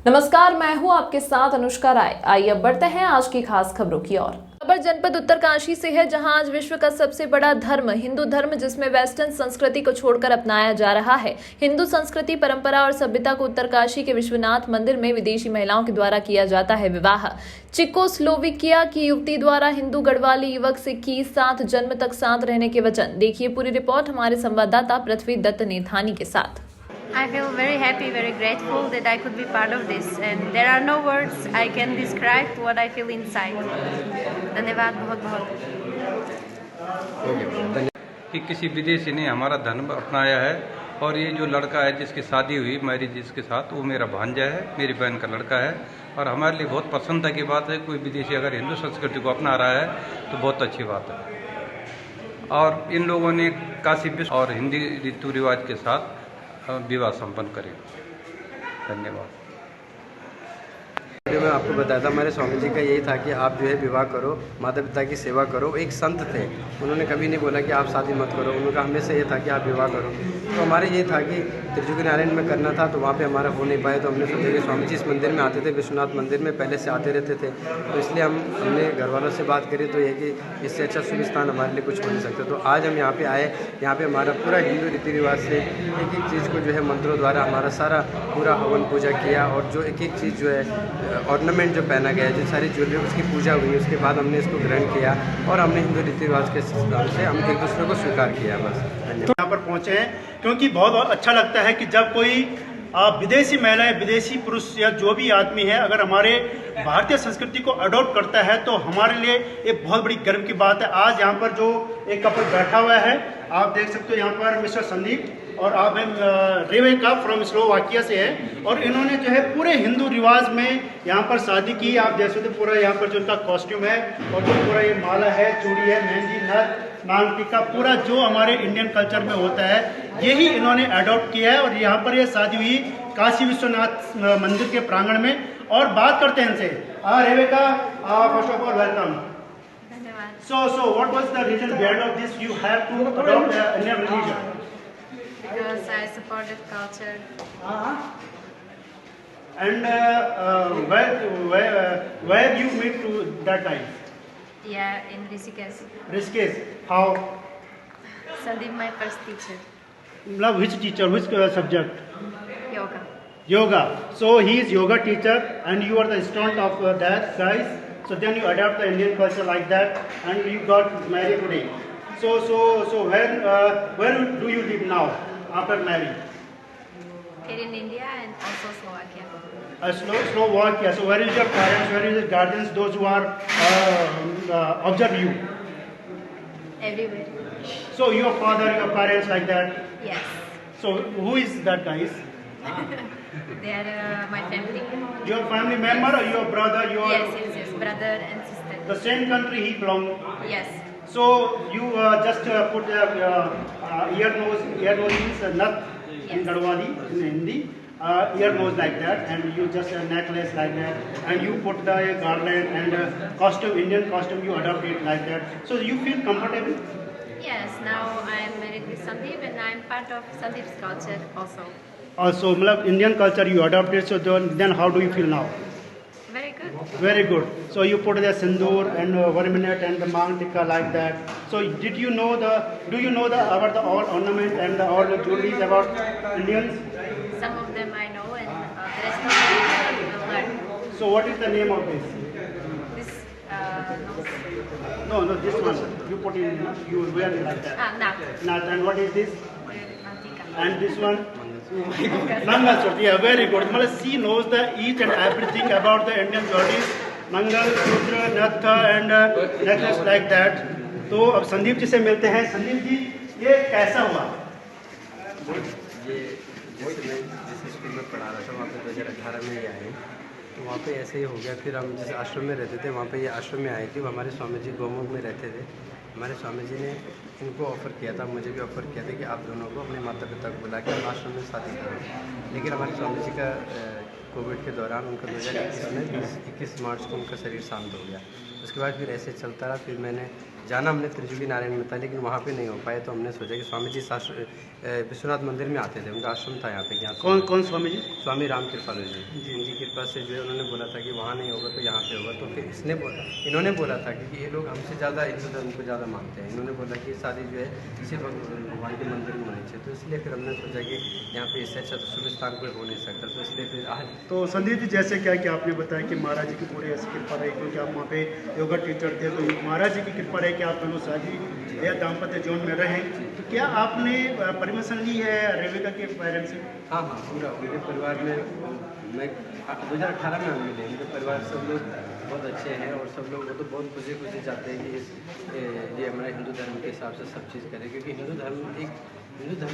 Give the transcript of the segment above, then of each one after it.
नमस्कार, मैं हूं आपके साथ अनुष्का राय। आइए अब बढ़ते हैं आज की खास खबरों की ओर। खबर जनपद उत्तरकाशी से है, जहां आज विश्व का सबसे बड़ा धर्म हिंदू धर्म, जिसमें वेस्टर्न संस्कृति को छोड़कर अपनाया जा रहा है। हिंदू संस्कृति, परंपरा और सभ्यता को उत्तरकाशी के विश्वनाथ मंदिर में विदेशी महिलाओं के द्वारा किया जाता है विवाह। चेकोस्लोवाकिया की युवती द्वारा हिंदू गढ़वाली युवक से की साथ जन्म तक साथ रहने के वचन। देखिए पूरी रिपोर्ट हमारे संवाददाता पृथ्वी दत्त नेथानी के साथ। I feel very happy, very grateful that I could be part of this, and there are no words I can describe what I feel inside. धन्यवाद बहुत बहुत। कि किसी विदेशी ने हमारा धर्म अपनाया है और ये जो लड़का है जिसकी शादी हुई मैरिज जिसके साथ, वो मेरा भांजा है, मेरी बहन का लड़का है और हमारे लिए बहुत पसंद की बात है। कोई विदेशी अगर हिंदू संस्कृति को अपना रहा है तो बहुत अच्छी बात है। और इन लोगों ने काशी विश्व और हिंदी रीति रिवाज के साथ विवाह संपन्न करें। धन्यवाद। मैं आपको बताया था, हमारे स्वामी जी का यही था कि आप जो है विवाह करो, माता पिता की सेवा करो। एक संत थे, उन्होंने कभी नहीं बोला कि आप शादी मत करो, उनका हमेशा ये था कि आप विवाह करो। तो हमारे ये था कि त्रिजुगी नारायण में करना था, तो वहाँ पे हमारा हो नहीं पाया। तो हमने सोचा कि स्वामी जी इस मंदिर में आते थे, विश्वनाथ मंदिर में पहले से आते रहते थे, तो इसलिए हमने घर वालों से बात करी तो ये कि इससे अच्छा शुभ स्थान हमारे लिए कुछ हो नहीं सकता। तो आज हम यहाँ पे आए, यहाँ पे हमारा पूरा हिंदू रीति रिवाज से एक एक चीज़ को जो है मंत्रों द्वारा हमारा सारा पूरा हवन पूजा किया, और जो एक एक चीज़ जो है ऑर्नामेंट जो पहना गया है, जो सारी ज्वेलरी उसकी पूजा हुई, उसके बाद हमने इसको ग्रहण किया और हमने हिंदू रीति रिवाज के हिसाब से हम एक दूसरे को स्वीकार किया। बस यहाँ पर पहुँचे हैं क्योंकि बहुत अच्छा लगता है कि जब कोई विदेशी महिलाएं, विदेशी पुरुष या जो भी आदमी है अगर हमारे भारतीय संस्कृति को अडॉप्ट करता है तो हमारे लिए एक बहुत बड़ी गर्व की बात है। आज यहाँ पर जो एक कपल बैठा हुआ है, आप देख सकते हो, यहाँ पर मिस्टर संदीप और आप रेवेका फ्रॉम स्लोवाकिया से है, और इन्होंने जो है पूरे हिंदू रिवाज में यहाँ पर शादी की। आप देख सकते हो पूरा यहाँ पर जो उनका कॉस्ट्यूम है और जो पूरा ये माला है, चूड़ी है, मेहंदी, नथ, नाग टीका, पूरा जो हमारे इंडियन कल्चर में होता है यही इन्होंने अडॉप्ट किया है। और यहाँ पर ये शादी हुई काशी विश्वनाथ मंदिर के प्रांगण में। और बात करते हैं इनसे। Rebecca, first of all welcome. So what was the reason behind of this? You have to adopt Indian religion. Because I support the culture. And where you meet to that time? Yeah, in Rishikesh. Rishikesh. How? Sandeep, my first teacher. Love, which teacher? Which subject? Yoga. Yoga. So he is yoga teacher, and you are the student of that guys. So then you adapt the Indian culture like that, and you got married today. So where do you live now after marriage? Here in India and also Slovakia. Slovakia. So where is your parents? Where is your guardians? Those who are observe you. Everywhere. So your father, your parents, like that. Yes. So who is that guys? They are my family. Your family member or your brother? Your Yes. Brother and sister. the same country he belong. Yes. So you just put ear nose means nut in Garhwali, in Hindi, ear nose like that, and you just a necklace like that, and you put the garland and costume, Indian costume, you adopt it like that. So you feel comfortable? Yes. Now I am married with Sandeep, and I am part of Sandeep's culture also. Also, Indian culture you adopt it. So then how do you feel now? Very good. Very good. So you put the sindoor and verminet and the mang tikka like that. So do you know about the all ornament and all the jewelries about Indians? Some of them I know, and the rest of them I will learn. So what is the name of this? This No, this one. You put in, you wear it like that. nut. Nut. And what is this? Mantika. And this one? Mangal. Yeah, very good. She knows each and everything about the Indian jewelries. Mangal, Sutra, Natha and necklace like that. तो अब संदीप जी से मिलते हैं। संदीप जी, ये कैसा हुआ? ये जैसे मैं जिस स्कूल में पढ़ा रहा था वहाँ पे 2018 में ये आए, तो वहाँ पे ऐसे ही हो गया। फिर हम जिस आश्रम में रहते थे वहाँ पे ये आश्रम में आई थी। हमारे स्वामी जी गोमुख में रहते थे। हमारे स्वामी जी ने इनको ऑफ़र किया था, मुझे भी ऑफ़र किया था कि आप दोनों को अपने माता पिता को बुला के हम आश्रम में शादी करो। लेकिन हमारे स्वामी जी का कोविड के दौरान उनका 2021 में 21 मार्च को उनका शरीर शांत हो गया। उसके बाद फिर ऐसे चलता रहा। फिर मैंने जाना हमने त्रिजुगी नारायण में था, लेकिन वहाँ पे नहीं हो पाए, तो हमने सोचा कि स्वामी जी विश्वनाथ मंदिर में आते थे, उनका आश्रम था यहाँ पे। यहाँ कौन स्वामी जी? स्वामी राम कृपालु जी, जिनकी कृपा से जो है उन्होंने बोला था कि वहाँ नहीं होगा तो यहाँ पे होगा। तो फिर इन्होंने बोला था कि ये लोग हमसे ज़्यादा हिंदू धर्म को ज़्यादा मानते हैं। इन्होंने बोला कि शादी जो है सिर्फ भगवान के मंदिर में होनी चाहिए। तो इसलिए फिर हमने सोचा कि यहाँ पे इससे अच्छा तो शुभ स्थान कोई हो नहीं सकता, तो इसलिए फिर आज। तो संदीप जी, जैसे क्या कि आपने बताया कि महाराज जी की पूरी ऐसी कृपा रही, क्योंकि आप वहाँ पे योगा टीचर थे, तो महाराज जी की कृपा रही कि आप दोनों शादी या दाम्पत्य जीवन में रहे। तो क्या आपने परमिशन ली है रेविका के पेरेंट्स से? हाँ, पूरा उनके परिवार में मैं 2018 में हम मिले। उनके परिवार सब लोग बहुत अच्छे हैं और सब लोग वो तो बहुत खुशी चाहते हैं कि ये हमारे हिंदू धर्म के हिसाब से सब चीज़ करें, क्योंकि हिंदू धर्म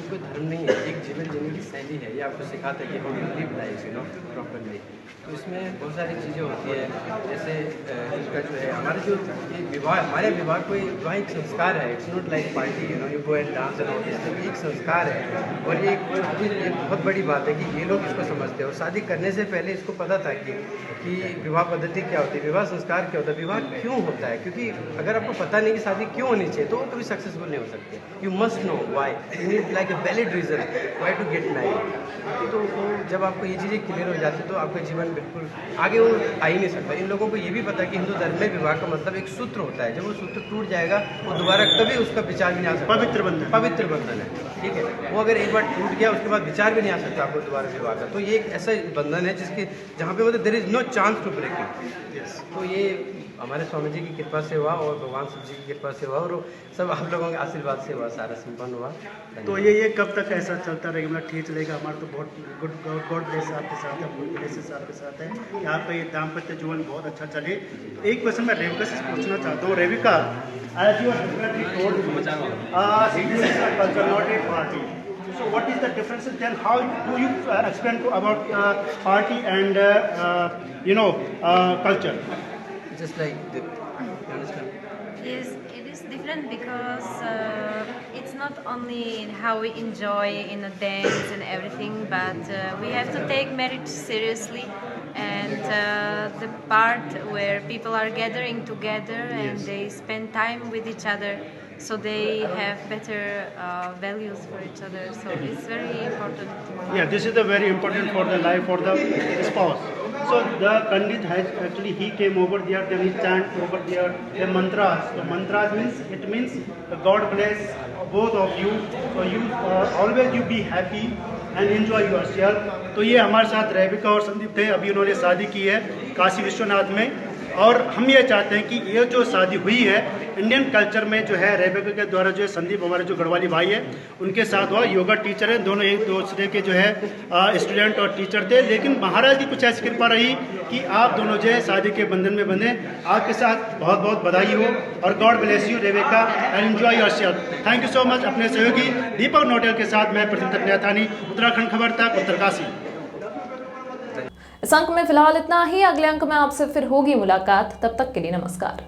कोई धर्म नहीं है, एक जीवन जीने की शैली है। ये आपको सिखाता है कि हम लिव लाइफ प्रॉपरली। तो इसमें बहुत सारी चीज़ें होती है, जैसे इसका जो है हमारे जो ये विवाह, हमारे विवाह कोई विवाह एक संस्कार है। It's not like party, you go and dance and all this thing. एक संस्कार है और ये बहुत बड़ी बात है कि ये लोग इसको समझते हैं। और शादी करने से पहले इसको पता था कि विवाह पद्धति क्या होती है, विवाह संस्कार क्या होता है, विवाह क्यों होता है। क्योंकि अगर आपको पता नहीं कि शादी क्यों होनी चाहिए तो वो कभी सक्सेसफुल नहीं हो सकते। You must know why, you need like a valid reason why to get married. तो जब आपको ये चीज़ें क्लियर हो जाती है तो आपका जीवन बिल्कुल आगे वो आ ही नहीं सकता। इन लोगों को ये भी पता है कि हिंदू धर्म में विवाह का मतलब एक सूत्र होता है, जब वो सूत्र टूट जाएगा वो दोबारा कभी उसका विचार भी नहीं आ सकता। पवित्र बंधन है, ठीक है। वो अगर एक बार टूट गया उसके बाद विचार भी नहीं आ सकता आपको दोबारा विवाह का। तो ये एक ऐसा बंधन है जिसके जहाँ पे मतलब there is no chance to break it. तो ये हमारे स्वामी जी की कृपा से हुआ और भगवान शिव जी की कृपा से हुआ और सब आप लोगों के आशीर्वाद से हुआ, सारा संपन्न हुआ। तो ये कब तक ऐसा चलता रहेगा, मतलब ठीक चलेगा? हमारा तो बहुत गॉड ब्लेस आपके साथ है, फुल ब्लेसेस आपके साथ है कि आपका ये दाम्पत्य जीवन बहुत अच्छा चले। एक क्वेश्चन मैं रेविका से पूछना चाहता हूँ। रेविका, as you have definitely told me, Indian culture not a party. So what is the difference? Then how do you explain about party and culture? Just like you understand? Yes, it is different because it's not only how we enjoy in a dance and everything, but we have to take marriage seriously, and the part where people are gathering together and they spend time with each other, so they have better values for each other. So it's very important. Yeah, this is the very important for the life for the spouse. So the Pandit has actually, he came over there, then he chant over there the mantras. So mantras means God bless both of you. So you always you be happy and enjoy yourself. तो ये हमारे साथ रेविका और संदीप थे। अभी उन्होंने शादी की है काशी विश्वनाथ में, और हम ये चाहते हैं कि ये जो शादी हुई है इंडियन कल्चर में जो है, रेविका के द्वारा जो है संदीप हमारे जो गढ़वाली भाई है उनके साथ हुआ। योगा टीचर हैं दोनों, एक दूसरे के जो है स्टूडेंट और टीचर थे। लेकिन महाराज की कुछ ऐसी कृपा रही कि आप दोनों जो है शादी के बंधन में बंधे। आपके साथ बहुत बहुत बधाई हो और God bless you रेविका and enjoy yourself. Thank you so much. अपने सहयोगी दीपक नोटेल के साथ मैं प्रदीप नैथानी, उत्तराखंड खबर तक, उत्तरकाशी। इस अंक में फिलहाल इतना ही। अगले अंक में आपसे फिर होगी मुलाकात, तब तक के लिए नमस्कार।